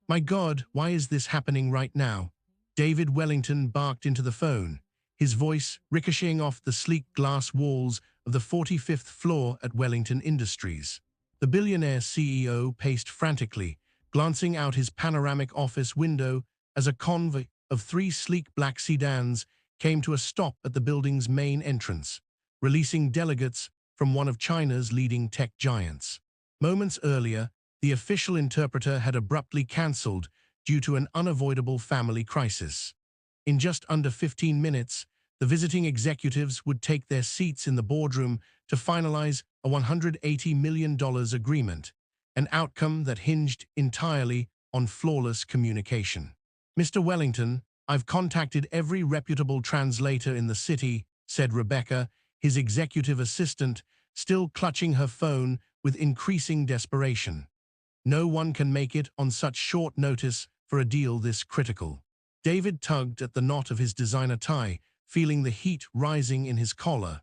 My God, why is this happening right now? David Wellington barked into the phone, his voice ricocheting off the sleek glass walls of the 45th floor at Wellington Industries. The Billionaire CEO paced frantically, glancing out his panoramic office window as a convoy of three sleek black sedans came to a stop at the building's main entrance, releasing delegates from one of China's leading tech giants. Moments earlier, the official interpreter had abruptly cancelled due to an unavoidable family crisis. In just under 15 minutes, the visiting executives would take their seats in the boardroom to finalize a $180 million agreement, an outcome that hinged entirely on flawless communication. Mr. Wellington, I've contacted every reputable translator in the city, said Rebecca, his executive assistant, still clutching her phone with increasing desperation. No one can make it on such short notice for a deal this critical. David tugged at the knot of his designer tie, feeling the heat rising in his collar.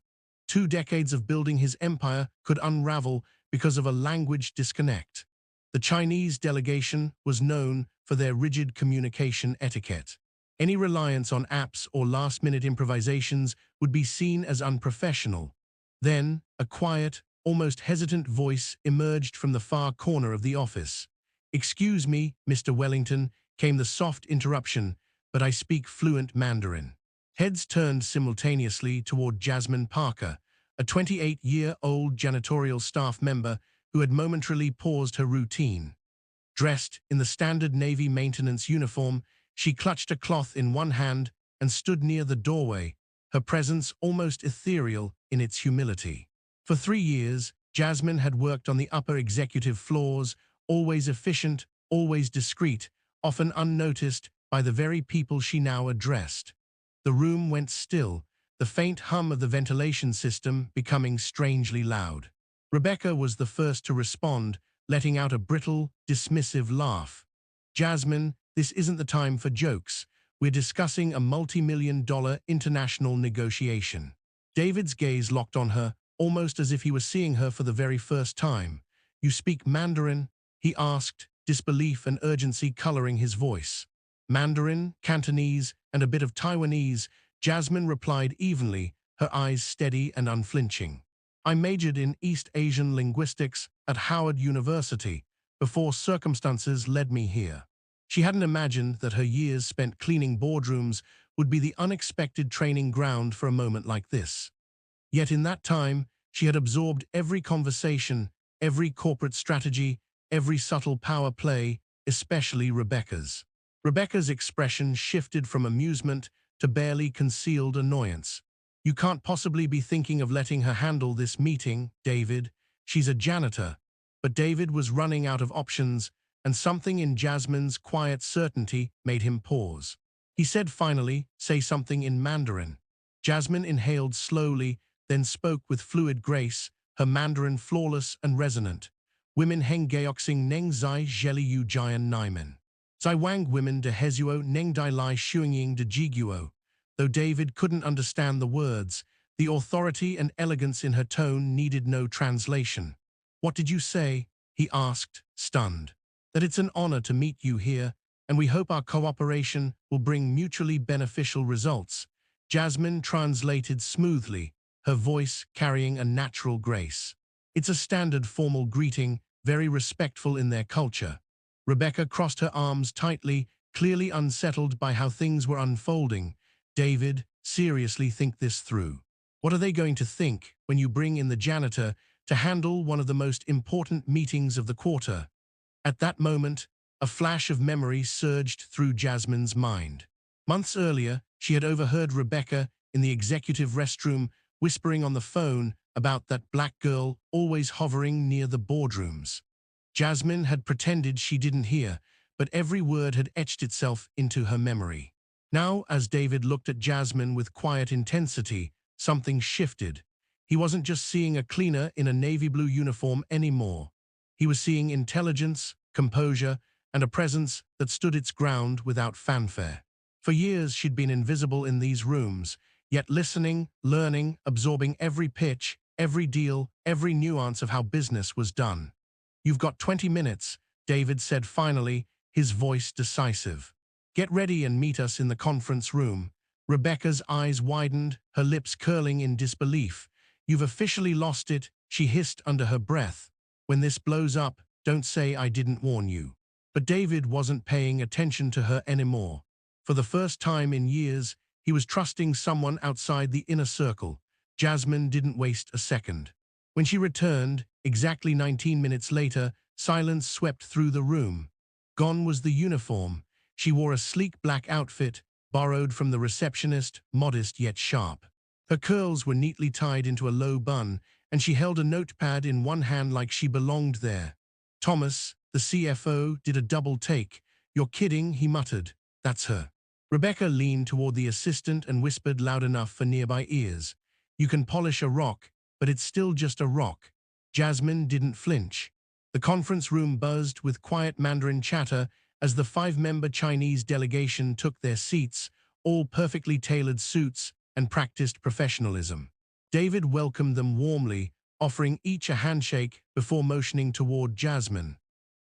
2 decades of building his empire could unravel because of a language disconnect. The Chinese delegation was known for their rigid communication etiquette. Any reliance on apps or last-minute improvisations would be seen as unprofessional. Then, a quiet, almost hesitant voice emerged from the far corner of the office. "Excuse me, Mr. Wellington," came the soft interruption, "but I speak fluent Mandarin." Heads turned simultaneously toward Jasmine Parker, a 28-year-old janitorial staff member who had momentarily paused her routine. Dressed in the standard Navy maintenance uniform, she clutched a cloth in one hand and stood near the doorway, her presence almost ethereal in its humility. For 3 years, Jasmine had worked on the upper executive floors, always efficient, always discreet, often unnoticed by the very people she now addressed. The room went still, the faint hum of the ventilation system becoming strangely loud. Rebecca was the first to respond, letting out a brittle, dismissive laugh. "Jasmine, this isn't the time for jokes. We're discussing a multi-million-dollar international negotiation." David's gaze locked on her, almost as if he was seeing her for the very first time. "You speak Mandarin?" he asked, disbelief and urgency coloring his voice. "Mandarin, Cantonese, and a bit of Taiwanese," Jasmine replied evenly, her eyes steady and unflinching. "I majored in East Asian linguistics at Howard University before circumstances led me here." She hadn't imagined that her years spent cleaning boardrooms would be the unexpected training ground for a moment like this. Yet in that time, she had absorbed every conversation, every corporate strategy, every subtle power play, especially Rebecca's. Rebecca's expression shifted from amusement to barely concealed annoyance. "You can't possibly be thinking of letting her handle this meeting, David. She's a janitor." But David was running out of options, and something in Jasmine's quiet certainty made him pause. He said finally, "Say something in Mandarin." Jasmine inhaled slowly, then spoke with fluid grace, her Mandarin flawless and resonant. "Women heng gaoxing neng zai zheli yu jian naimen. Zai wang women de hezuo neng dai lai shuingying de jiguo." Though David couldn't understand the words, the authority and elegance in her tone needed no translation. "What did you say?" he asked, stunned. "That it's an honor to meet you here, and we hope our cooperation will bring mutually beneficial results." Jasmine translated smoothly, her voice carrying a natural grace. "It's a standard formal greeting, very respectful in their culture." Rebecca crossed her arms tightly, clearly unsettled by how things were unfolding. "David, seriously think this through. What are they going to think when you bring in the janitor to handle one of the most important meetings of the quarter?" At that moment, a flash of memory surged through Jasmine's mind. Months earlier, she had overheard Rebecca in the executive restroom whispering on the phone about that black girl always hovering near the boardrooms. Jasmine had pretended she didn't hear, but every word had etched itself into her memory. Now, as David looked at Jasmine with quiet intensity, something shifted. He wasn't just seeing a cleaner in a navy blue uniform anymore. He was seeing intelligence, composure, and a presence that stood its ground without fanfare. For years, she'd been invisible in these rooms, yet listening, learning, absorbing every pitch, every deal, every nuance of how business was done. "You've got 20 minutes, David said finally, his voice decisive. "Get ready and meet us in the conference room." Rebecca's eyes widened, her lips curling in disbelief. "You've officially lost it," she hissed under her breath. "When this blows up, don't say I didn't warn you." But David wasn't paying attention to her anymore. For the first time in years, he was trusting someone outside the inner circle. Jasmine didn't waste a second. When she returned, exactly 19 minutes later, silence swept through the room. Gone was the uniform. She wore a sleek black outfit, borrowed from the receptionist, modest yet sharp. Her curls were neatly tied into a low bun, and she held a notepad in one hand like she belonged there. Thomas, the CFO, did a double take. "You're kidding," he muttered. "That's her." Rebecca leaned toward the assistant and whispered loud enough for nearby ears. "You can polish a rock, but it's still just a rock." Jasmine didn't flinch. The conference room buzzed with quiet Mandarin chatter as the 5-member Chinese delegation took their seats, all perfectly tailored suits and practiced professionalism. David welcomed them warmly, offering each a handshake before motioning toward Jasmine.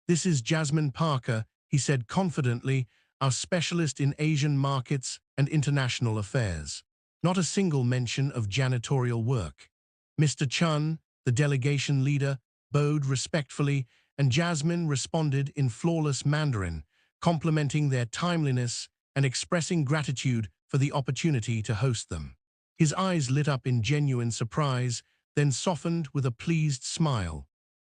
"This is Jasmine Parker," he said confidently, "our specialist in Asian markets and international affairs." Not a single mention of janitorial work. Mr. Chun, the delegation leader, bowed respectfully, and Jasmine responded in flawless Mandarin, complimenting their timeliness and expressing gratitude for the opportunity to host them. His eyes lit up in genuine surprise, then softened with a pleased smile.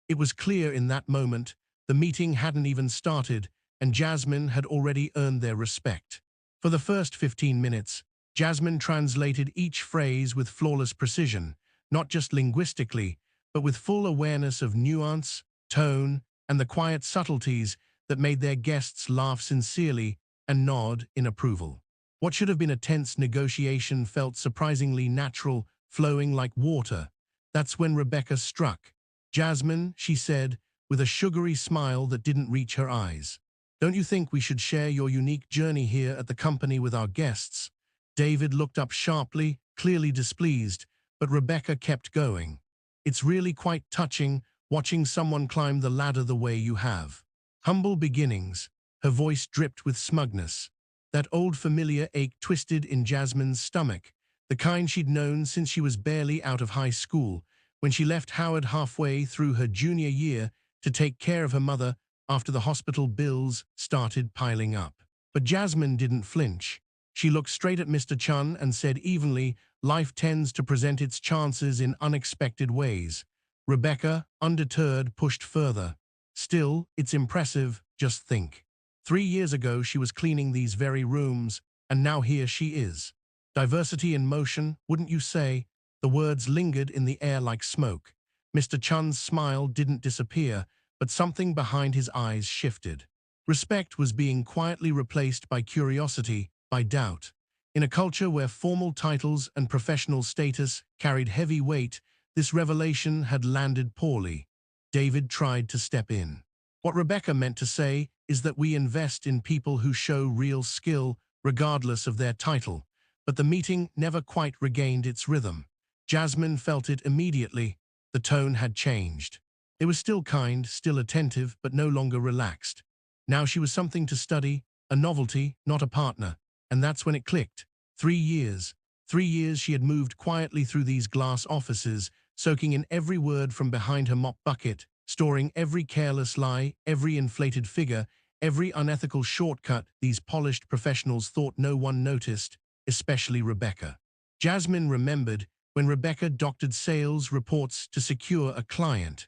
It was clear in that moment the meeting hadn't even started, and Jasmine had already earned their respect. For the first 15 minutes, Jasmine translated each phrase with flawless precision, not just linguistically, but with full awareness of nuance, tone, and the quiet subtleties that made their guests laugh sincerely and nod in approval. What should have been a tense negotiation felt surprisingly natural, flowing like water. That's when Rebecca struck. "Jasmine," she said, with a sugary smile that didn't reach her eyes, "don't you think we should share your unique journey here at the company with our guests?" David looked up sharply, clearly displeased, but Rebecca kept going. "It's really quite touching watching someone climb the ladder the way you have. Humble beginnings." Her voice dripped with smugness. That old familiar ache twisted in Jasmine's stomach, the kind she'd known since she was barely out of high school, when she left Howard halfway through her junior year to take care of her mother after the hospital bills started piling up. But Jasmine didn't flinch. She looked straight at Mr. Chun and said evenly, "Life tends to present its chances in unexpected ways." Rebecca, undeterred, pushed further. "Still, it's impressive, just think. 3 years ago she was cleaning these very rooms, and now here she is. Diversity in motion, wouldn't you say?" The words lingered in the air like smoke. Mr. Chun's smile didn't disappear, but something behind his eyes shifted. Respect was being quietly replaced by curiosity, by doubt. In a culture where formal titles and professional status carried heavy weight, this revelation had landed poorly. David tried to step in. "What Rebecca meant to say is that we invest in people who show real skill, regardless of their title." But the meeting never quite regained its rhythm. Jasmine felt it immediately. The tone had changed. It was still kind, still attentive, but no longer relaxed. Now she was something to study, a novelty, not a partner. And that's when it clicked. 3 years. 3 years she had moved quietly through these glass offices, soaking in every word from behind her mop bucket, storing every careless lie, every inflated figure, every unethical shortcut these polished professionals thought no one noticed, especially Rebecca. Jasmine remembered when Rebecca doctored sales reports to secure a client,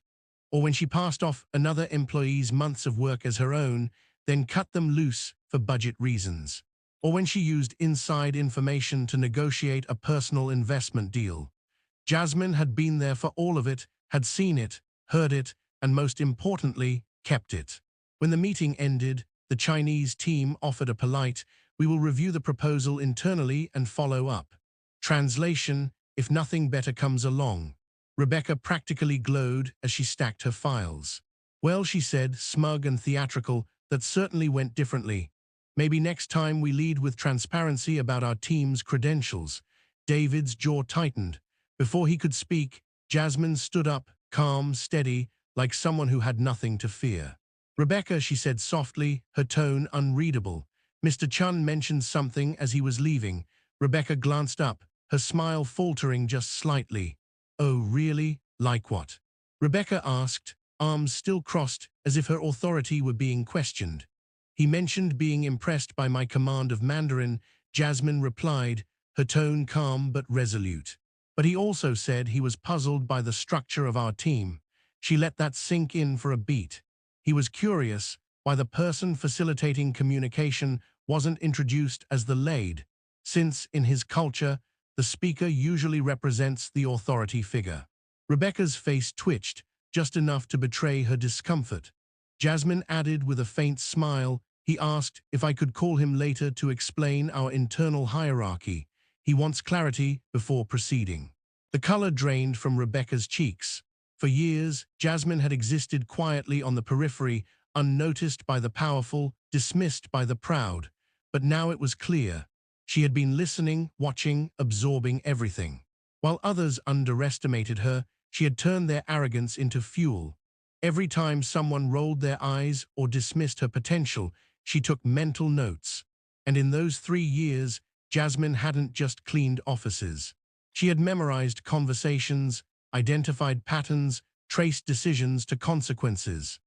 or when she passed off another employee's months of work as her own, then cut them loose for budget reasons, or when she used inside information to negotiate a personal investment deal. Jasmine had been there for all of it, had seen it, heard it, and most importantly, kept it. When the meeting ended, the Chinese team offered a polite, "We will review the proposal internally and follow up." Translation, "If nothing better comes along." Rebecca practically glowed as she stacked her files. "Well," she said, smug and theatrical, "that certainly went differently. Maybe next time we lead with transparency about our team's credentials." David's jaw tightened. Before he could speak, Jasmine stood up, calm, steady, like someone who had nothing to fear. Rebecca, she said softly, her tone unreadable. Mr. Chun mentioned something as he was leaving. Rebecca glanced up, her smile faltering just slightly. Oh, really? Like what? Rebecca asked, arms still crossed as if her authority were being questioned. He mentioned being impressed by my command of Mandarin, Jasmine replied, her tone calm but resolute. But he also said he was puzzled by the structure of our team. She let that sink in for a beat. He was curious why the person facilitating communication wasn't introduced as the lead, since, in his culture, the speaker usually represents the authority figure. Rebecca's face twitched, just enough to betray her discomfort. Jasmine added with a faint smile, he asked if I could call him later to explain our internal hierarchy. He wants clarity before proceeding. The color drained from Rebecca's cheeks. For years, Jasmine had existed quietly on the periphery, unnoticed by the powerful, dismissed by the proud. But now it was clear. She had been listening, watching, absorbing everything. While others underestimated her, she had turned their arrogance into fuel. Every time someone rolled their eyes or dismissed her potential, she took mental notes. And in those 3 years, Jasmine hadn't just cleaned offices. She had memorized conversations, identified patterns, traced decisions to consequences.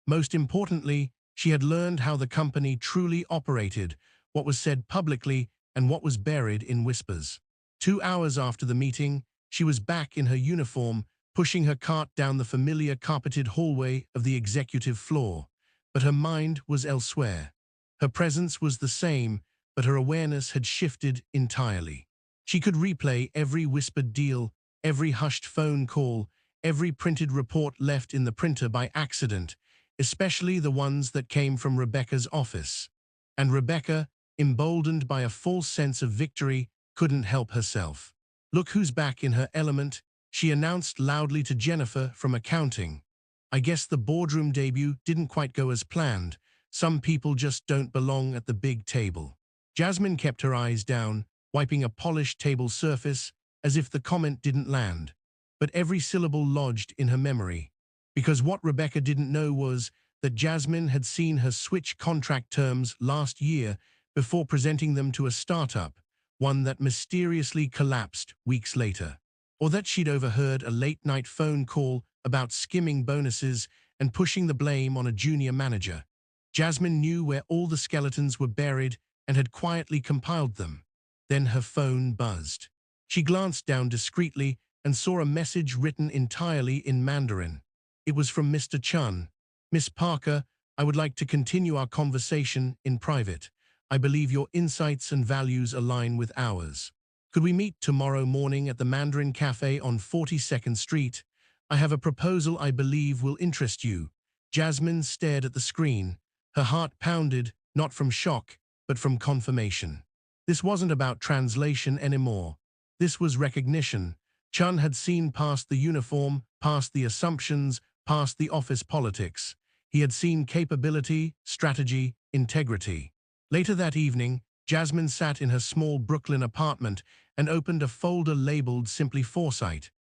Most importantly, she had learned how the company truly operated, what was said publicly and what was buried in whispers. 2 hours after the meeting, she was back in her uniform, pushing her cart down the familiar carpeted hallway of the executive floor. But her mind was elsewhere. Her presence was the same, but her awareness had shifted entirely. She could replay every whispered deal, every hushed phone call, every printed report left in the printer by accident, especially the ones that came from Rebecca's office. And Rebecca, emboldened by a false sense of victory, couldn't help herself. Look who's back in her element, she announced loudly to Jennifer from accounting. I guess the boardroom debut didn't quite go as planned. Some people just don't belong at the big table. Jasmine kept her eyes down, wiping a polished table surface as if the comment didn't land. But every syllable lodged in her memory. Because what Rebecca didn't know was that Jasmine had seen her switch contract terms last year before presenting them to a startup, one that mysteriously collapsed weeks later. Or that she'd overheard a late-night phone call about skimming bonuses and pushing the blame on a junior manager. Jasmine knew where all the skeletons were buried and had quietly compiled them. Then her phone buzzed. She glanced down discreetly and saw a message written entirely in Mandarin. It was from Mr. Chun. Miss Parker, I would like to continue our conversation in private. I believe your insights and values align with ours. Could we meet tomorrow morning at the Mandarin Cafe on 42nd Street? I have a proposal I believe will interest you. Jasmine stared at the screen. Her heart pounded, not from shock, but from confirmation. This wasn't about translation anymore. This was recognition. Chun had seen past the uniform, past the assumptions, past the office politics. He had seen capability, strategy, integrity. Later that evening, Jasmine sat in her small Brooklyn apartment and opened a folder labeled simply Foresight.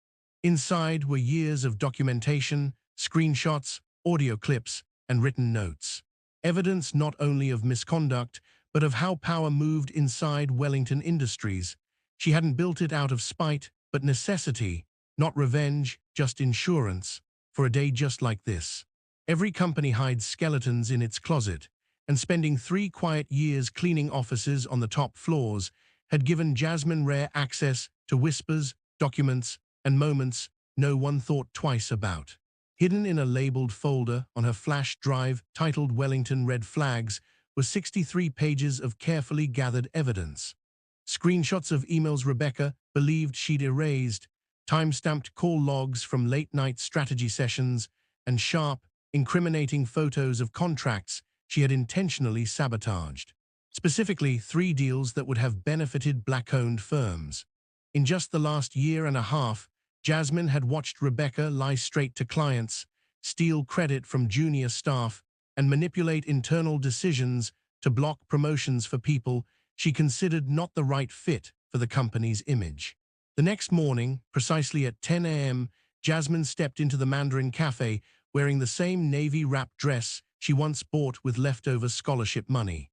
Inside were years of documentation, screenshots, audio clips, and written notes. Evidence not only of misconduct, but of how power moved inside Wellington Industries. She hadn't built it out of spite, but necessity, not revenge, just insurance, for a day just like this. Every company hides skeletons in its closet, and spending 3 quiet years cleaning offices on the top floors had given Jasmine rare access to whispers, documents, and moments no one thought twice about. Hidden in a labeled folder on her flash drive titled Wellington Red Flags were 63 pages of carefully gathered evidence. Screenshots of emails Rebecca believed she'd erased, time-stamped call logs from late-night strategy sessions, and sharp, incriminating photos of contracts she had intentionally sabotaged. Specifically, 3 deals that would have benefited Black-owned firms. In just the last year and a half, Jasmine had watched Rebecca lie straight to clients, steal credit from junior staff, and manipulate internal decisions to block promotions for people she considered not the right fit for the company's image. The next morning, precisely at 10 a.m., Jasmine stepped into the Mandarin Cafe wearing the same navy-wrapped dress she once bought with leftover scholarship money.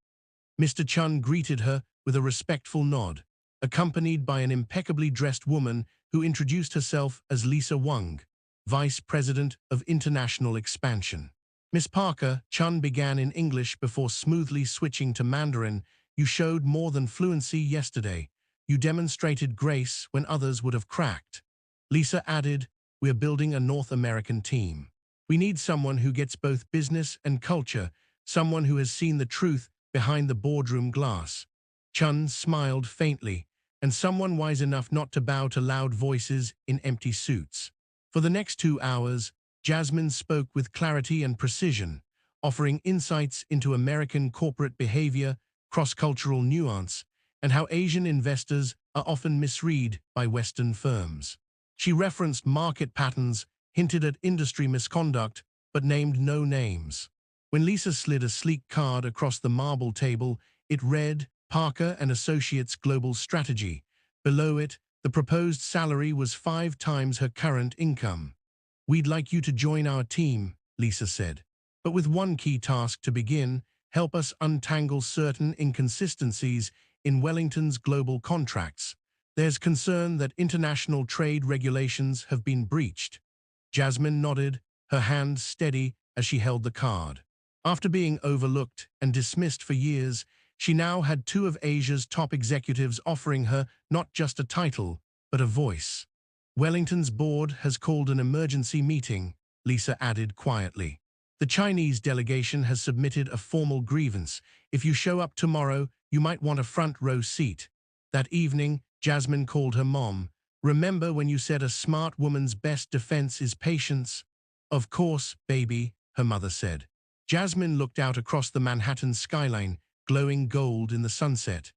Mr. Chun greeted her with a respectful nod, accompanied by an impeccably dressed woman who introduced herself as Lisa Wang, Vice President of International Expansion. Miss Parker, Chun began in English before smoothly switching to Mandarin. You showed more than fluency yesterday. You demonstrated grace when others would have cracked. Lisa added, we're building a North American team. We need someone who gets both business and culture, someone who has seen the truth behind the boardroom glass. Chun smiled faintly, and someone wise enough not to bow to loud voices in empty suits. For the next 2 hours, Jasmine spoke with clarity and precision, offering insights into American corporate behavior, cross-cultural nuance, and how Asian investors are often misread by Western firms. She referenced market patterns, hinted at industry misconduct, but named no names. When Lisa slid a sleek card across the marble table, it read, Parker and Associates Global Strategy. Below it, the proposed salary was 5 times her current income. We'd like you to join our team, Lisa said. But with one key task to begin, help us untangle certain inconsistencies in Wellington's global contracts. There's concern that international trade regulations have been breached. Jasmine nodded, her hand steady as she held the card. After being overlooked and dismissed for years, she now had 2 of Asia's top executives offering her not just a title, but a voice. Wellington's board has called an emergency meeting, Lisa added quietly. The Chinese delegation has submitted a formal grievance. If you show up tomorrow, you might want a front row seat. That evening, Jasmine called her mom. Remember when you said a smart woman's best defense is patience? Of course, baby, her mother said. Jasmine looked out across the Manhattan skyline, glowing gold in the sunset.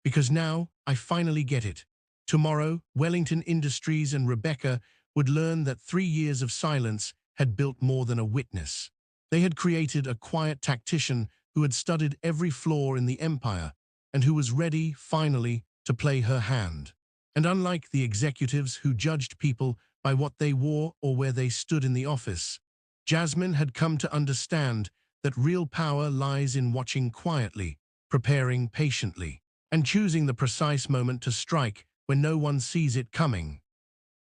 Because now, I finally get it. Tomorrow, Wellington Industries and Rebecca would learn that 3 years of silence had built more than a witness. They had created a quiet tactician who had studied every flaw in the empire and who was ready, finally, to play her hand. And unlike the executives who judged people by what they wore or where they stood in the office, Jasmine had come to understand that real power lies in watching quietly, preparing patiently, and choosing the precise moment to strike when no one sees it coming.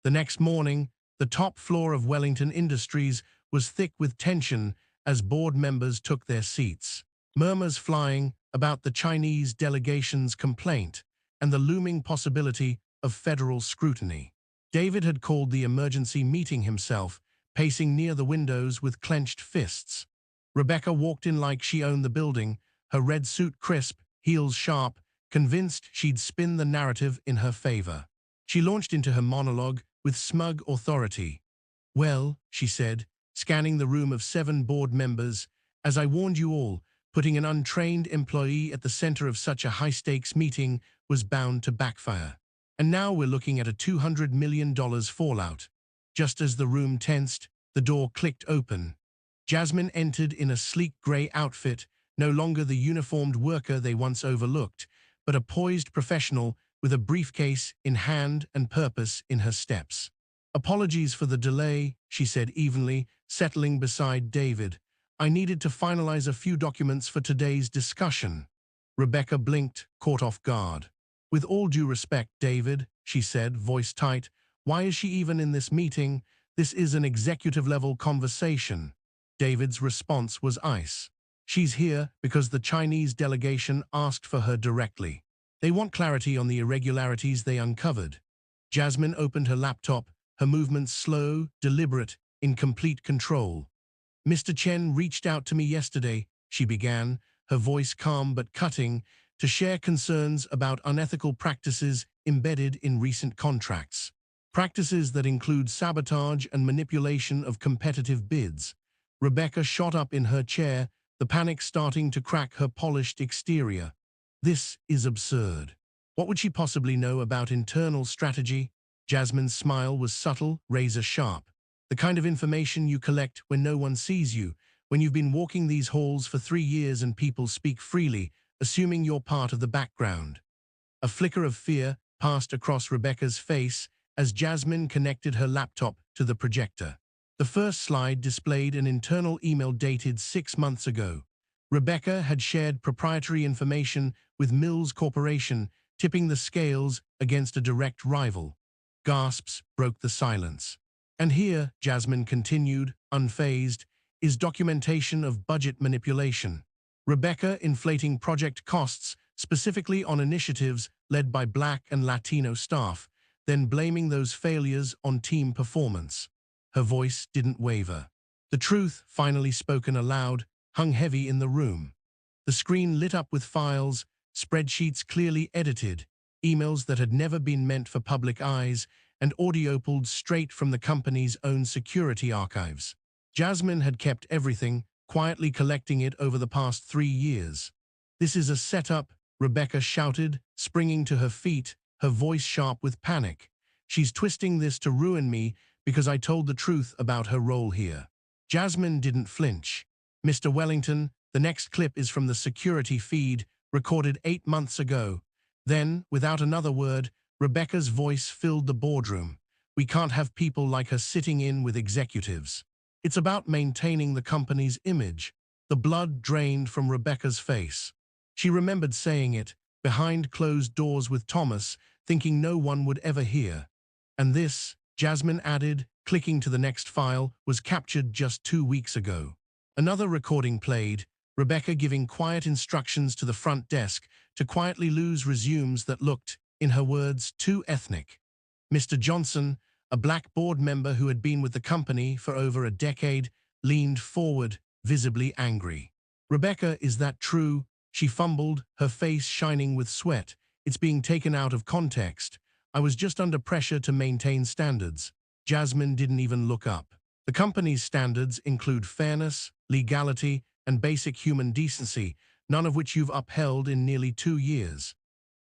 The next morning, the top floor of Wellington Industries was thick with tension as board members took their seats. Murmurs flying about the Chinese delegation's complaint and the looming possibility of federal scrutiny. David had called the emergency meeting himself, pacing near the windows with clenched fists. Rebecca walked in like she owned the building, her red suit crisp, heels sharp, convinced she'd spin the narrative in her favor. She launched into her monologue with smug authority. Well, she said, scanning the room of 7 board members, as I warned you all, putting an untrained employee at the center of such a high-stakes meeting was bound to backfire. And now we're looking at a $200 million fallout. Just as the room tensed, the door clicked open. Jasmine entered in a sleek gray outfit, no longer the uniformed worker they once overlooked, but a poised professional with a briefcase in hand and purpose in her steps. Apologies for the delay, she said evenly, settling beside David. I needed to finalize a few documents for today's discussion. Rebecca blinked, caught off guard. With all due respect, David, she said, voice tight, why is she even in this meeting? This is an executive-level conversation. David's response was ice. She's here because the Chinese delegation asked for her directly. They want clarity on the irregularities they uncovered. Jasmine opened her laptop, her movements slow, deliberate, in complete control. Mr. Chen reached out to me yesterday, she began, her voice calm but cutting, to share concerns about unethical practices embedded in recent contracts. Practices that include sabotage and manipulation of competitive bids. Rebecca shot up in her chair, the panic starting to crack her polished exterior. This is absurd. What would she possibly know about internal strategy? Jasmine's smile was subtle, razor-sharp. The kind of information you collect when no one sees you, when you've been walking these halls for 3 years and people speak freely, assuming you're part of the background. A flicker of fear passed across Rebecca's face as Jasmine connected her laptop to the projector. The first slide displayed an internal email dated 6 months ago. Rebecca had shared proprietary information with Mills Corporation, tipping the scales against a direct rival. Gasps broke the silence. And here, Jasmine continued, unfazed, is documentation of budget manipulation. Rebecca inflating project costs specifically on initiatives led by Black and Latino staff, then blaming those failures on team performance. Her voice didn't waver. The truth, finally spoken aloud, hung heavy in the room. The screen lit up with files, spreadsheets clearly edited, emails that had never been meant for public eyes, and audio pulled straight from the company's own security archives. Jasmine had kept everything, quietly collecting it over the past 3 years. "This is a setup," Rebecca shouted, springing to her feet, her voice sharp with panic. "She's twisting this to ruin me because I told the truth about her role here." Jasmine didn't flinch. "Mr. Wellington, the next clip is from the security feed, recorded 8 months ago." Then, without another word, Rebecca's voice filled the boardroom. "We can't have people like her sitting in with executives. It's about maintaining the company's image." The blood drained from Rebecca's face. She remembered saying it, behind closed doors with Thomas, thinking no one would ever hear. And this, Jasmine added, clicking to the next file, was captured just 2 weeks ago. Another recording played, Rebecca giving quiet instructions to the front desk to quietly lose resumes that looked, in her words, too ethnic. Mr. Johnson, a Black board member who had been with the company for over a decade, leaned forward, visibly angry. "Rebecca, is that true?" She fumbled, her face shining with sweat. "It's being taken out of context. I was just under pressure to maintain standards." Jasmine didn't even look up. "The company's standards include fairness, legality, and basic human decency, none of which you've upheld in nearly 2 years.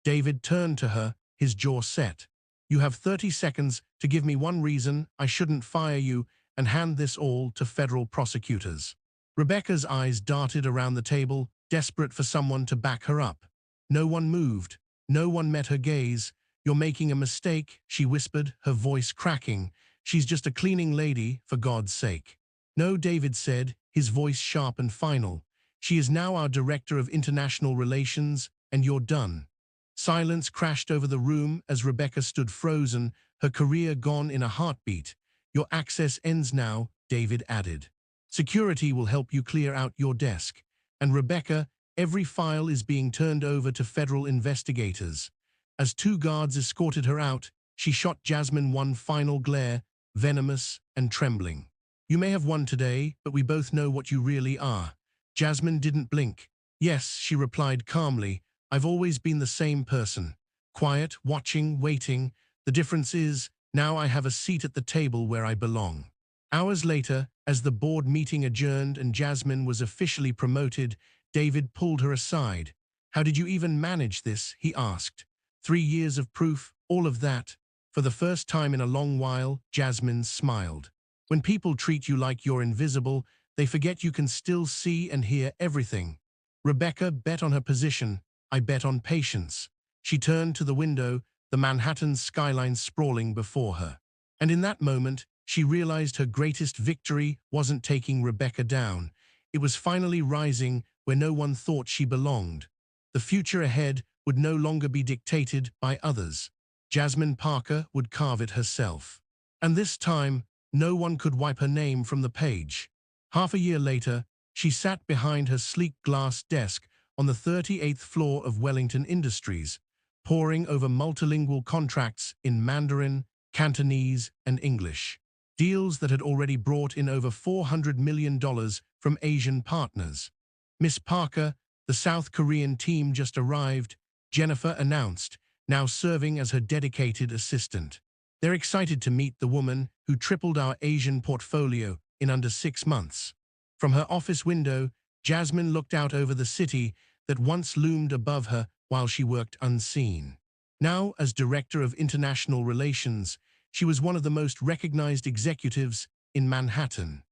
David turned to her, his jaw set. "You have 30 seconds to give me one reason I shouldn't fire you and hand this all to federal prosecutors." Rebecca's eyes darted around the table, desperate for someone to back her up. No one moved. No one met her gaze. "You're making a mistake," she whispered, her voice cracking. "She's just a cleaning lady, for God's sake." "No," David said, his voice sharp and final. "She is now our Director of International Relations, and you're done." Silence crashed over the room as Rebecca stood frozen, her career gone in a heartbeat. "Your access ends now," David added. "Security will help you clear out your desk. And Rebecca, every file is being turned over to federal investigators." As 2 guards escorted her out, she shot Jasmine one final glare, venomous and trembling. "You may have won today, but we both know what you really are." Jasmine didn't blink. "Yes," she replied calmly, "I've always been the same person. Quiet, watching, waiting. The difference is, now I have a seat at the table where I belong." Hours later, as the board meeting adjourned and Jasmine was officially promoted, David pulled her aside. "How did you even manage this?" he asked. 3 years of proof, all of that." For the first time in a long while, Jasmine smiled. "When people treat you like you're invisible, they forget you can still see and hear everything." Rebecca bet on her position. "I bet on patience." She turned to the window, the Manhattan skyline sprawling before her. And in that moment, she realized her greatest victory wasn't taking Rebecca down. It was finally rising where no one thought she belonged. The future ahead would no longer be dictated by others. Jasmine Parker would carve it herself. And this time, no one could wipe her name from the page. Half a year later, she sat behind her sleek glass desk on the 38th floor of Wellington Industries, poring over multilingual contracts in Mandarin, Cantonese, and English. Deals that had already brought in over $400 million from Asian partners. "Miss Parker, the South Korean team just arrived," Jennifer announced, now serving as her dedicated assistant. "They're excited to meet the woman who tripled our Asian portfolio in under 6 months." From her office window, Jasmine looked out over the city that once loomed above her while she worked unseen. Now, as Director of International Relations, she was one of the most recognized executives in Manhattan.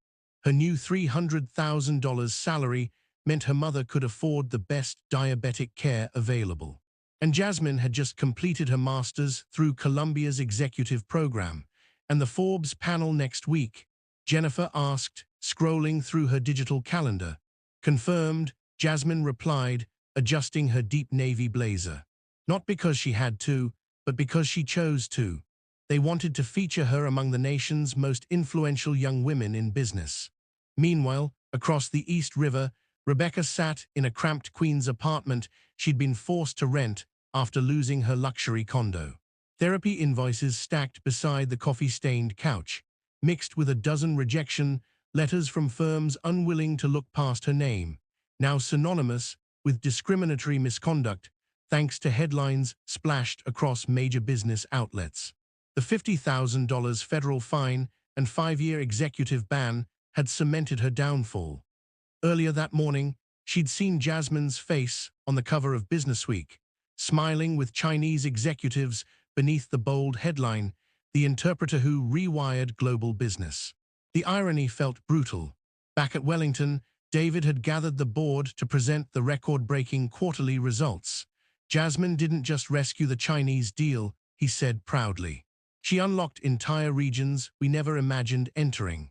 Her new $300,000 salary meant her mother could afford the best diabetic care available. And Jasmine had just completed her master's through Columbia's executive program, and the Forbes panel next week. Jennifer asked, scrolling through her digital calendar. Confirmed, Jasmine replied, adjusting her deep navy blazer. Not because she had to, but because she chose to. They wanted to feature her among the nation's most influential young women in business. Meanwhile, across the East River, Rebecca sat in a cramped Queens apartment she'd been forced to rent after losing her luxury condo. Therapy invoices stacked beside the coffee-stained couch, mixed with a dozen rejection letters from firms unwilling to look past her name, now synonymous with discriminatory misconduct, thanks to headlines splashed across major business outlets. The $50,000 federal fine and 5-year executive ban had cemented her downfall. Earlier that morning, she'd seen Jasmine's face on the cover of Businessweek, smiling with Chinese executives beneath the bold headline, "The Interpreter Who Rewired Global Business." The irony felt brutal. Back at Wellington, David had gathered the board to present the record-breaking quarterly results. Jasmine didn't just rescue the Chinese deal, he said proudly. She unlocked entire regions we never imagined entering.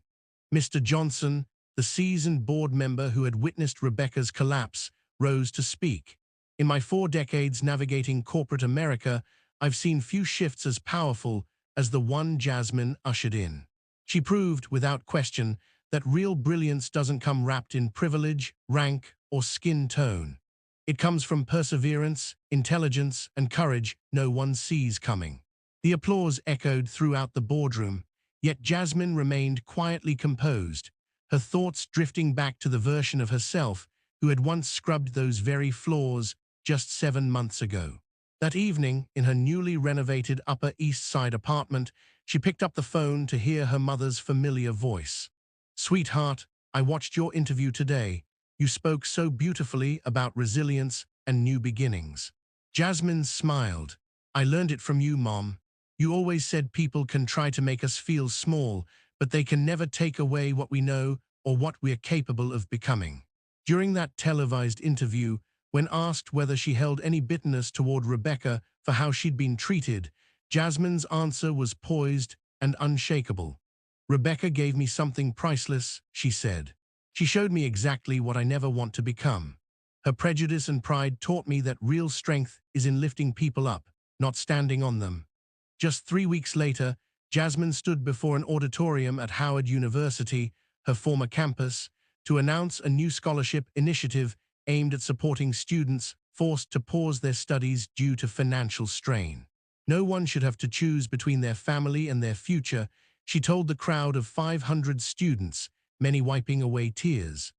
Mr. Johnson, the seasoned board member who had witnessed Rebecca's collapse, rose to speak. In my 4 decades navigating corporate America, I've seen few shifts as powerful as the one Jasmine ushered in. She proved, without question, that real brilliance doesn't come wrapped in privilege, rank, or skin tone. It comes from perseverance, intelligence, and courage no one sees coming. The applause echoed throughout the boardroom, yet Jasmine remained quietly composed, her thoughts drifting back to the version of herself who had once scrubbed those very floors just 7 months ago. That evening, in her newly renovated Upper East Side apartment, she picked up the phone to hear her mother's familiar voice. "Sweetheart, I watched your interview today. You spoke so beautifully about resilience and new beginnings." Jasmine smiled. "I learned it from you, Mom. You always said people can try to make us feel small, but they can never take away what we know or what we're capable of becoming." During that televised interview, when asked whether she held any bitterness toward Rebecca for how she'd been treated, Jasmine's answer was poised and unshakable. "Rebecca gave me something priceless," she said. "She showed me exactly what I never want to become. Her prejudice and pride taught me that real strength is in lifting people up, not standing on them." Just 3 weeks later, Jasmine stood before an auditorium at Howard University, her former campus, to announce a new scholarship initiative aimed at supporting students forced to pause their studies due to financial strain. No one should have to choose between their family and their future, she told the crowd of 500 students, many wiping away tears.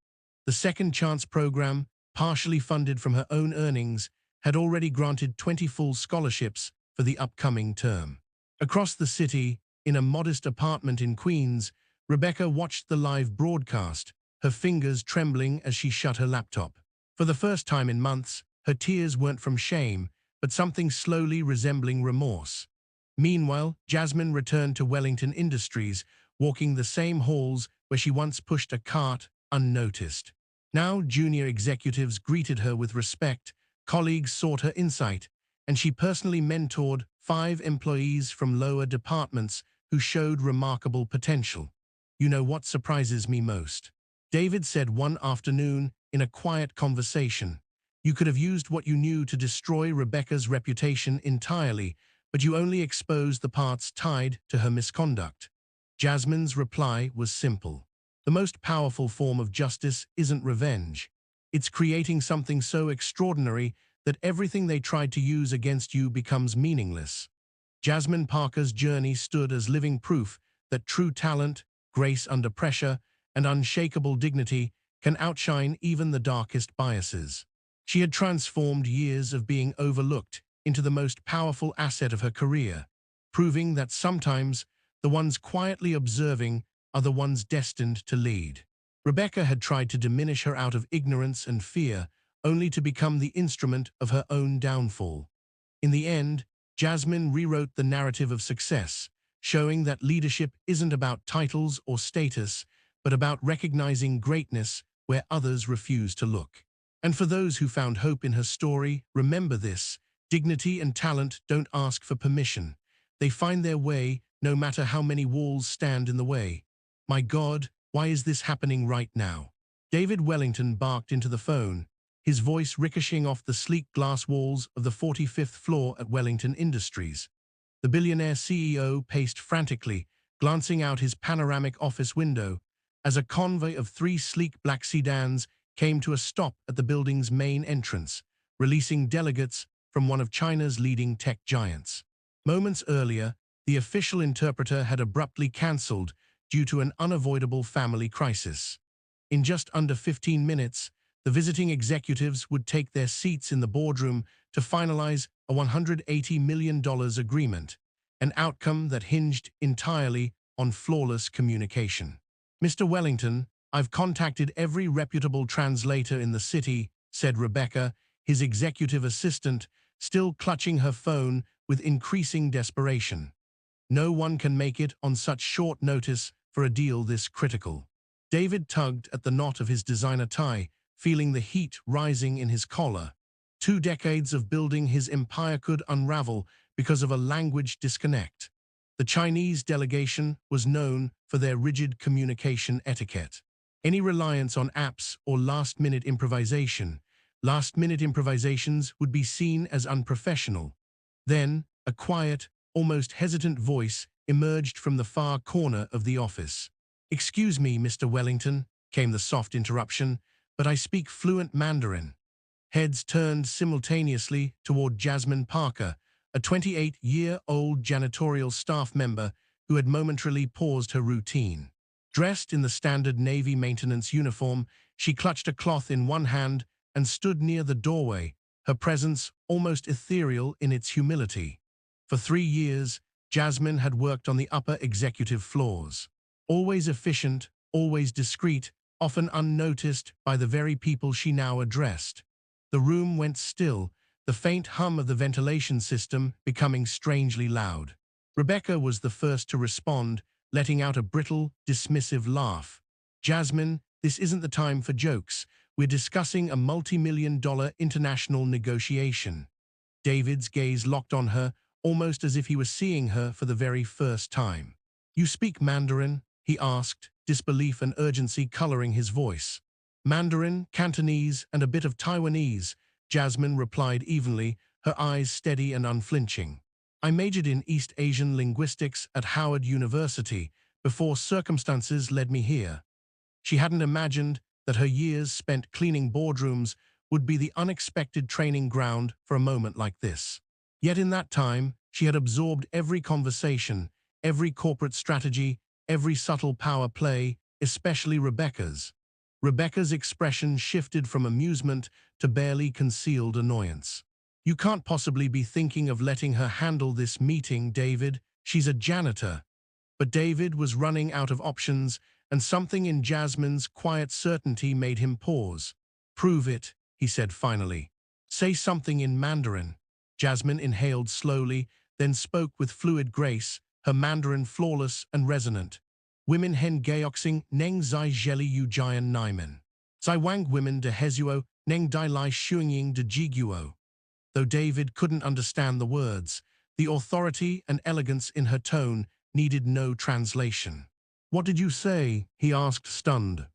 The Second Chance program, partially funded from her own earnings, had already granted 20 full scholarships for the upcoming term. Across the city, in a modest apartment in Queens, Rebecca watched the live broadcast, her fingers trembling as she shut her laptop. For the first time in months, her tears weren't from shame, but something slowly resembling remorse. Meanwhile, Jasmine returned to Wellington Industries, walking the same halls where she once pushed a cart unnoticed. Now junior executives greeted her with respect, colleagues sought her insight, and she personally mentored 5 employees from lower departments who showed remarkable potential. "You know what surprises me most?" David said one afternoon in a quiet conversation. "You could have used what you knew to destroy Rebecca's reputation entirely, but you only exposed the parts tied to her misconduct." Jasmine's reply was simple. "The most powerful form of justice isn't revenge. It's creating something so extraordinary that everything they tried to use against you becomes meaningless." Jasmine Parker's journey stood as living proof that true talent, grace under pressure, and unshakable dignity can outshine even the darkest biases. She had transformed years of being overlooked into the most powerful asset of her career, proving that sometimes the ones quietly observing are the ones destined to lead. Rebecca had tried to diminish her out of ignorance and fear, only to become the instrument of her own downfall. In the end, Jasmine rewrote the narrative of success, showing that leadership isn't about titles or status, but about recognizing greatness where others refuse to look. And for those who found hope in her story, remember this: dignity and talent don't ask for permission. They find their way no matter how many walls stand in the way. My God, why is this happening right now? David Wellington barked into the phone, his voice ricocheting off the sleek glass walls of the 45th floor at Wellington Industries. The billionaire CEO paced frantically, glancing out his panoramic office window, as a convoy of 3 sleek black sedans came to a stop at the building's main entrance, releasing delegates from one of China's leading tech giants. Moments earlier, the official interpreter had abruptly cancelled due to an unavoidable family crisis. In just under 15 minutes, the visiting executives would take their seats in the boardroom to finalize a $180 million agreement, an outcome that hinged entirely on flawless communication. Mr. Wellington, I've contacted every reputable translator in the city, said Rebecca, his executive assistant, still clutching her phone with increasing desperation. No one can make it on such short notice for a deal this critical. David tugged at the knot of his designer tie, feeling the heat rising in his collar. 2 decades of building his empire could unravel because of a language disconnect. The Chinese delegation was known for their rigid communication etiquette. Any reliance on apps or last-minute improvisations would be seen as unprofessional. Then, a quiet, almost hesitant voice emerged from the far corner of the office. "Excuse me, Mr. Wellington," came the soft interruption, "but I speak fluent Mandarin." Heads turned simultaneously toward Jasmine Parker, a 28-year-old janitorial staff member who had momentarily paused her routine. Dressed in the standard Navy maintenance uniform, she clutched a cloth in one hand and stood near the doorway, her presence almost ethereal in its humility. For 3 years, Jasmine had worked on the upper executive floors. Always efficient, always discreet, often unnoticed by the very people she now addressed. The room went still, the faint hum of the ventilation system becoming strangely loud. Rebecca was the first to respond, letting out a brittle, dismissive laugh. "Jasmine, this isn't the time for jokes. We're discussing a multi-million-dollar international negotiation." David's gaze locked on her, almost as if he was seeing her for the very first time. "You speak Mandarin?" he asked, disbelief and urgency coloring his voice. "Mandarin, Cantonese, and a bit of Taiwanese," Jasmine replied evenly, her eyes steady and unflinching. "I majored in East Asian linguistics at Howard University before circumstances led me here." She hadn't imagined that her years spent cleaning boardrooms would be the unexpected training ground for a moment like this. Yet in that time, she had absorbed every conversation, every corporate strategy, every subtle power play, especially Rebecca's. Rebecca's expression shifted from amusement to barely concealed annoyance. "You can't possibly be thinking of letting her handle this meeting, David. She's a janitor." But David was running out of options, and something in Jasmine's quiet certainty made him pause. "Prove it," he said finally. "Say something in Mandarin." Jasmine inhaled slowly, then spoke with fluid grace, her Mandarin flawless and resonant. "Women hen gaoxing neng zai zheli yu jian naimen. Zai wang women de hezuo neng dai lai shuiying de jiguo." Though David couldn't understand the words, the authority and elegance in her tone needed no translation. "What did you say?" he asked, stunned.